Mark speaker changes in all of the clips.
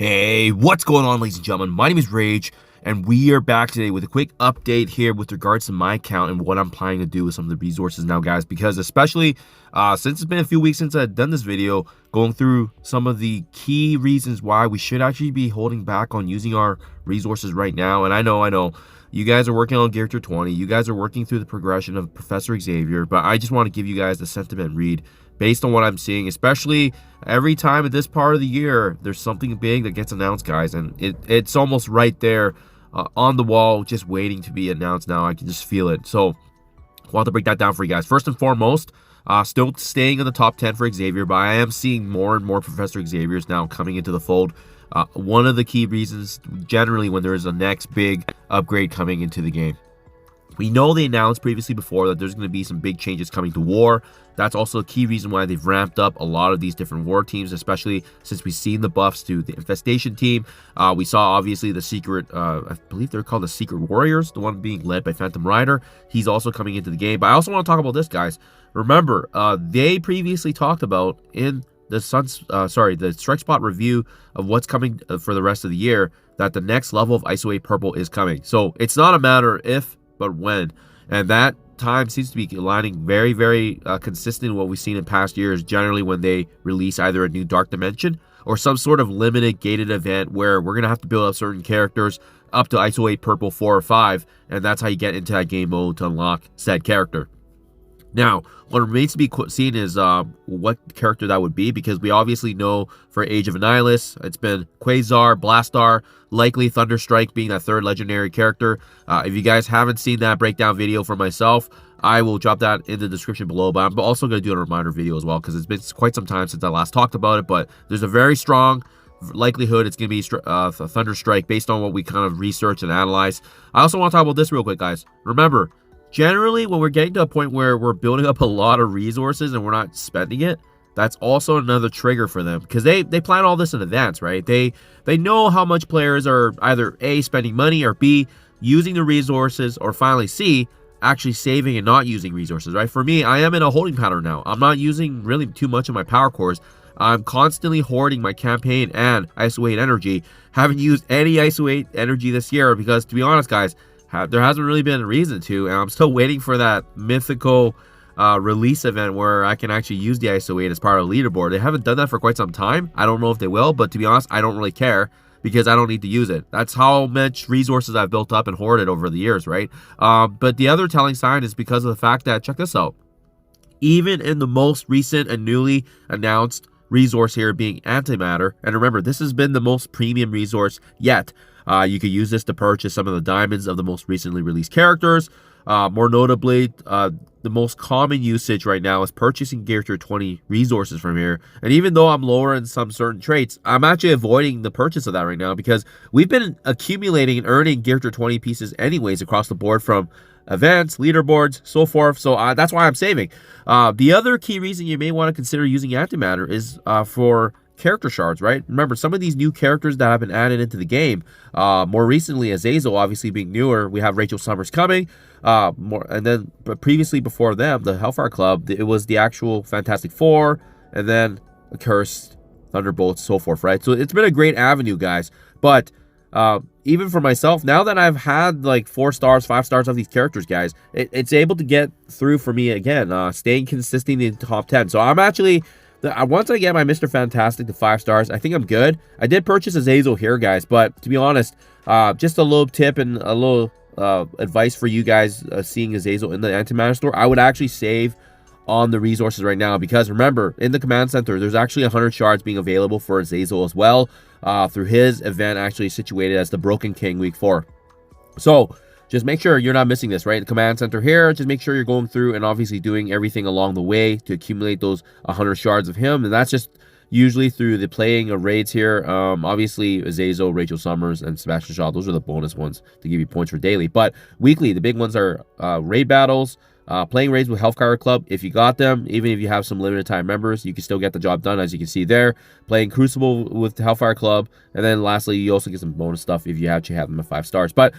Speaker 1: Hey, what's going on, ladies and gentlemen? My name is Rayge, and we are back today with a quick update here with regards to my account and what I'm planning to do with some of the resources now, guys, because especially since it's been a few weeks since I've done this video, going through some of the key reasons why we should actually be holding back on using our resources right now. And I know, you guys are working on Character 20, you guys are working through the progression of Professor Xavier, but I just want to give you guys the sentiment read based on what I'm seeing, especially every time at this part of the year, there's something big that gets announced, guys, and it's almost right there on the wall, just waiting to be announced now. I can just feel it. So I want to break that down for you guys. First and foremost, still staying in the top 10 for Xavier, but I am seeing more and more Professor Xaviers now coming into the fold. One of the key reasons, generally, when there is a next big upgrade coming into the game. We know they announced previously before that there's going to be some big changes coming to War. That's also a key reason why they've ramped up a lot of these different War teams, especially since we've seen the buffs to the Infestation team. We saw, obviously, the Secret, I believe they're called the Secret Warriors, the one being led by Phantom Rider. He's also coming into the game. But I also want to talk about this, guys. Remember, they previously talked about in the the Strike Spot review of what's coming for the rest of the year, that the next level of ISO-8 Purple is coming. So it's not a matter if, but when. And that time seems to be aligning very, very consistent with what we've seen in past years, generally when they release either a new Dark Dimension or some sort of limited gated event where we're going to have to build up certain characters up to ISO-8 Purple 4 or 5, and that's how you get into that game mode to unlock said character. Now, what remains to be seen is what character that would be, because we obviously know for Age of Annihilus, it's been Quasar, Blastar, likely Thunderstrike being that third legendary character. If you guys haven't seen that breakdown video for myself, I will drop that in the description below, but I'm also going to do a reminder video as well, because it's been quite some time since I last talked about it, but there's a very strong likelihood it's going to be Thunderstrike based on what we kind of research and analyze. I also want to talk about this real quick, guys. Remember, generally, when we're getting to a point where we're building up a lot of resources and we're not spending it, that's also another trigger for them, because they plan all this in advance, right? They know how much players are either A, spending money, or B, using the resources, or finally C, actually saving and not using resources, right? For me, I am in a holding pattern now. I'm not using really too much of my power cores. I'm constantly hoarding my campaign and ISO-8 energy. Haven't used any ISO-8 energy this year because, to be honest, guys, there hasn't really been a reason to, and I'm still waiting for that mythical release event where I can actually use the ISO-8 as part of the leaderboard. They haven't done that for quite some time. I don't know if they will, but to be honest, I don't really care because I don't need to use it. That's how much resources I've built up and hoarded over the years, right? But the other telling sign is because of the fact that, check this out, even in the most recent and newly announced resource here being antimatter, and remember, this has been the most premium resource yet. You could use this to purchase some of the diamonds of the most recently released characters. More notably, the most common usage right now is purchasing Character 20 resources from here. And even though I'm lower in some certain traits, I'm actually avoiding the purchase of that right now because we've been accumulating and earning Character 20 pieces anyways across the board from events, leaderboards, so forth. So that's why I'm saving. The other key reason you may want to consider using antimatter is for character shards, right? Remember, some of these new characters that have been added into the game, more recently Azazel obviously being newer, we have Rachel Summers coming, and then previously before them, the Hellfire Club, it was the actual Fantastic Four, and then Cursed, Thunderbolts, so forth, right? So it's been a great avenue, guys, but even for myself, now that I've had like 4 stars, 5 stars of these characters, guys, it's able to get through for me again, staying consistent in the top 10. So I'm actually, once I get my Mr. Fantastic to 5 stars, I think I'm good. I did purchase Azazel here, guys, but to be honest, just a little tip and a little advice for you guys seeing Azazel in the antimatter store, I would actually save on the resources right now, because remember, in the command center, there's actually 100 shards being available for Azazel as well, through his event actually situated as the Broken King Week 4. So just make sure you're not missing this, right? The command center here, just make sure you're going through and obviously doing everything along the way to accumulate those 100 shards of him. And that's just usually through the playing of raids here. Obviously, Azazel, Rachel Summers, and Sebastian Shaw, those are the bonus ones to give you points for daily. But weekly, the big ones are raid battles, playing raids with Hellfire Club. If you got them, even if you have some limited time members, you can still get the job done, as you can see there. Playing Crucible with the Hellfire Club, and then lastly, you also get some bonus stuff if you actually have them at 5 stars. But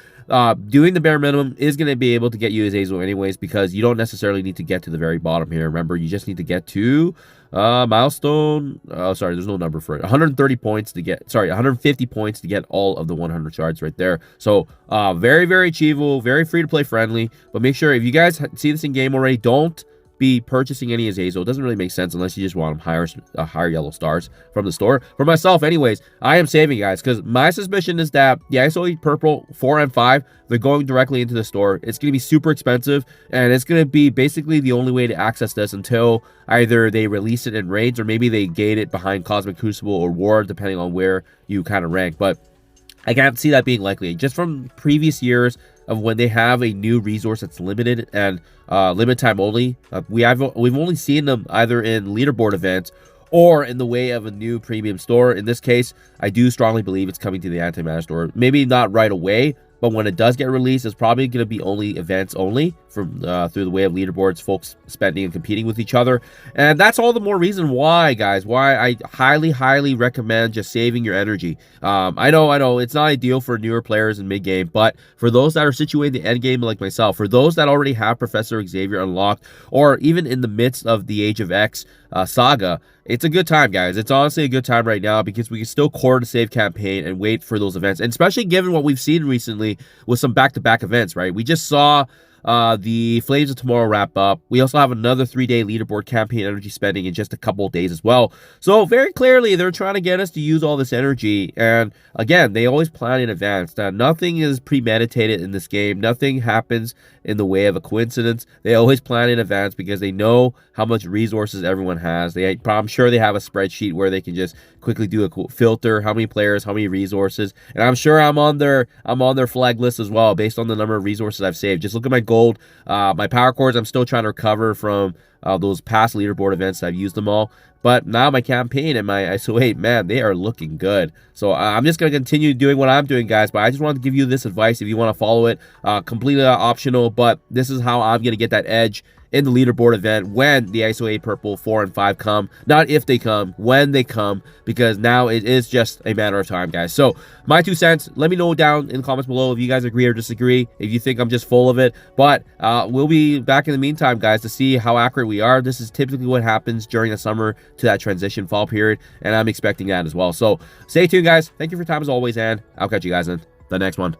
Speaker 1: doing the bare minimum is going to be able to get you Azazel anyways, because you don't necessarily need to get to the very bottom here. Remember, you just need to get to Milestone. Oh, sorry, there's no number for it. 130 points to get. Sorry, 150 points to get all of the 100 shards right there. So, very, very achievable, very free to play friendly. But make sure if you guys see this in game already, don't be purchasing any of Azazel. It doesn't really make sense unless you just want higher yellow stars from the store. For myself, anyways, I am saving, guys, because my suspicion is that the ISO-8 purple 4 and 5, they're going directly into the store. It's going to be super expensive, and it's going to be basically the only way to access this until either they release it in raids or maybe they gate it behind Cosmic Crucible or War, depending on where you kind of rank. But I can't see that being likely. Just from previous years of when they have a new resource that's limited and limited time only, we've only seen them either in leaderboard events or in the way of a new premium store. In this case, I do strongly believe it's coming to the antimatter store. Maybe not right away, but when it does get released, it's probably going to be only events only from through the way of leaderboards, folks spending and competing with each other. And that's all the more reason why, guys, why I highly recommend just saving your energy. I know it's not ideal for newer players in mid-game, but for those that are situated in the end game like myself, for those that already have Professor Xavier unlocked, or even in the midst of the Age of X saga, it's a good time, guys. It's honestly a good time right now because we can still core the save campaign and wait for those events. And especially given what we've seen recently with some back-to-back events, right? We just saw the Flames of Tomorrow wrap up. We also have another 3-day leaderboard campaign energy spending in just a couple of days as well. So very clearly, they're trying to get us to use all this energy. And again, they always plan in advance. Nothing is premeditated in this game. Nothing happens in the way of a coincidence. They always plan in advance because they know how much resources everyone has. I'm sure they have a spreadsheet where they can just quickly do a filter, how many players, how many resources. And I'm sure I'm on their flag list as well based on the number of resources I've saved. Just look at my gold, my power cores. I'm still trying to recover from those past leaderboard events. I've used them all. But now my campaign and my ISO-8, man, they are looking good. So I'm just going to continue doing what I'm doing, guys. But I just wanted to give you this advice if you want to follow it. Completely optional, but this is how I'm going to get that edge in the leaderboard event when the ISO-8 purple 4 and 5 come. Not if they come, when they come, because now it is just a matter of time, guys. So my 2 cents, let me know down in the comments below if you guys agree or disagree, if you think I'm just full of it. But we'll be back in the meantime, guys, to see how accurate we are. This is typically what happens during the summer to that transition fall period, and I'm expecting that as well. So stay tuned, guys. Thank you for your time as always, and I'll catch you guys in the next one.